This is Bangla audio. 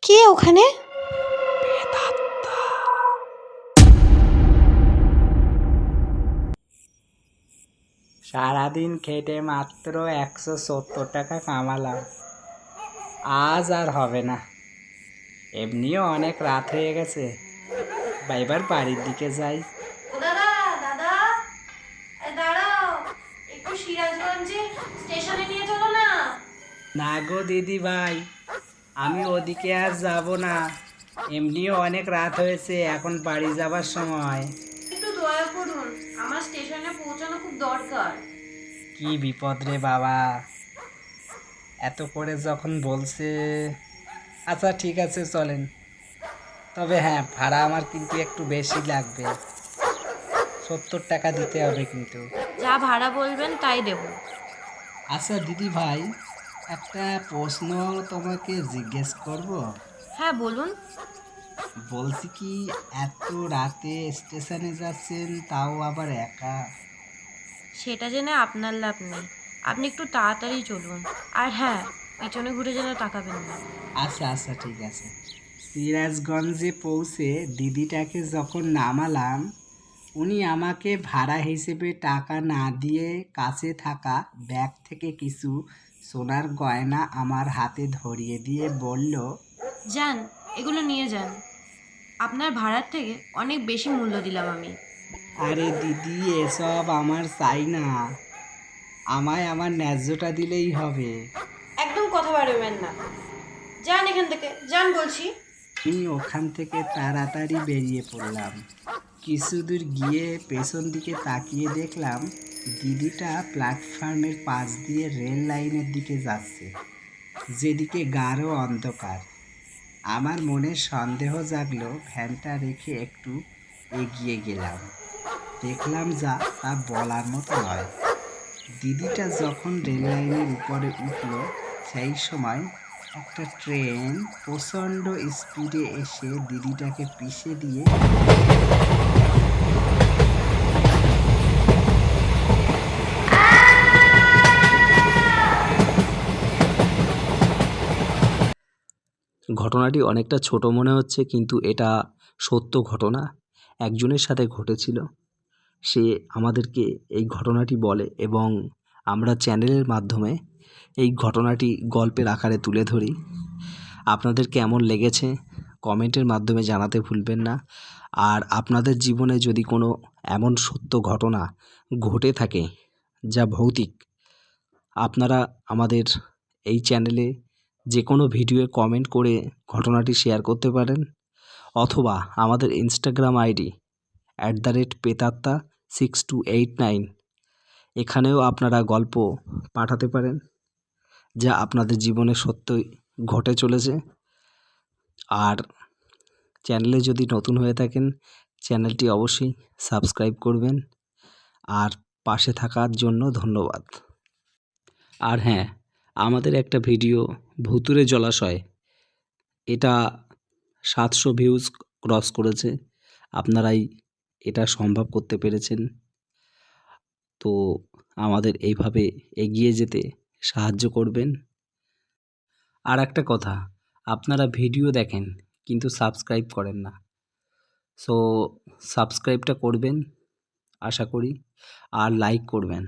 কে ওখানে? সারাদিন খেটে মাত্র 170 টাকা কামালাম। আজ আর হবে না, এমনিও অনেক রাত হয়ে গেছে। এবার বাড়ির দিকে যাই। ও দাদা, দাদা, দাঁড়াও, একটু সিরাজগঞ্জে স্টেশনে নিয়ে চলো না। না গো দিদি ভাই, আমি ওদিকে আর যাব না। এমনিও অনেক রাত হয়েছে, এখন বাড়ি যাবার সময়। একটু দয়া করুন, আমার স্টেশনে পৌঁছানো খুব দরকার। কি বিপদ রে বাবা, এত করে যখন বলছে। আচ্ছা ঠিক আছে, চলেন। তবে হ্যাঁ, ভাড়া আমার কিন্তু একটু বেশি লাগবে, 70 টাকা দিতে হবে কিন্তু। যা ভাড়া বলবেন তাই দেব। আচ্ছা দিদি ভাই, একটা প্রশ্ন তোমাকে জিজ্ঞেস করব। হ্যাঁ বলুন। বলছি কি, এত রাতে স্টেশনে যাচ্ছেন, তাও আবার একা? সেটা জেনে আপনার লাভ নেই, আপনি একটু তাড়াতাড়ি চলুন। আর হ্যাঁ, পিছনে ঘুরে যেন তাকাবেন না। আচ্ছা আচ্ছা ঠিক আছে। সিরাজগঞ্জে পৌঁছে দিদিটাকে যখন নামালাম, উনি আমাকে ভাড়া হিসেবে টাকা না দিয়ে কাছে থাকা ব্যাগ থেকে কিছু সোনার গয়না আমার হাতে ধরিয়ে দিয়ে বলল, যান, এগুলো নিয়ে যান, আপনার ভাড়ার থেকে অনেক বেশি মূল্য দিলাম আমি। আরে দিদি, এসব আমার চাই না, আমায় আমার ন্যায্যটা দিলেই হবে। একদম কথা বাড়বেন না, যান এখান থেকে, যান বলছি। আমি ওখান থেকে তাড়াতাড়ি বেরিয়ে পড়লাম। কিছু দূর গিয়ে পেছন দিকে তাকিয়ে দেখলাম দিদিটা প্ল্যাটফর্মের পাশ দিয়ে রেল লাইনের দিকে যাচ্ছে, যেদিকে গাঢ় অন্ধকার। আমার মনে সন্দেহ জাগলো, ভ্যানটা রেখে একটু এগিয়ে গেলাম। দেখলাম যা তা বলার মতো নয়। দিদিটা যখন রেল লাইনের উপরে উঠল, সেই সময় একটা ট্রেন প্রচণ্ড স্পিডে এসে দিদিটাকে পিষে দিয়ে ঘটনাটি অনেকটা ছোট মনে হচ্ছে, কিন্তু এটা সত্য ঘটনা। একজনের সাথে ঘটেছিল। সে আমাদেরকে এই ঘটনাটি বলে এবং আমরা চ্যানেলের মাধ্যমে এই ঘটনাটি গল্পের আকারে তুলে ধরি। আপনাদের কেমন লেগেছে কমেন্টের মাধ্যমে জানাতে ভুলবেন না। আর আপনাদের জীবনে যদি কোনো এমন সত্য ঘটনা ঘটে থাকে যা ভৌতিক, আপনারা আমাদের এই চ্যানেলে যে কোনো ভিডিওয়ে কমেন্ট করে ঘটনাটি শেয়ার করতে পারেন, অথবা আমাদের ইনস্টাগ্রাম আইডি @পেতাত্তা6289 এখানেও আপনারা গল্প পাঠাতে পারেন যা আপনাদের জীবনে সত্যই ঘটে চলেছে। আর চ্যানেলে যদি নতুন হয়ে থাকেন, চ্যানেলটি অবশ্যই সাবস্ক্রাইব করবেন। আর পাশে থাকার জন্য ধন্যবাদ। আর হ্যাঁ, আমাদের একটা ভিডিও ভুতুরে জলাশয়, এটা 700 ভিউজ ক্রস করেছে। আপনারাই এটা সম্ভব করতে পেরেছেন। তো আমাদের এইভাবে এগিয়ে যেতে সাহায্য করবেন। আর একটা কথা, আপনারা ভিডিও দেখেন কিন্তু সাবস্ক্রাইব করেন না। সো সাবস্ক্রাইবটা করবেন আশা করি, আর লাইক করবেন।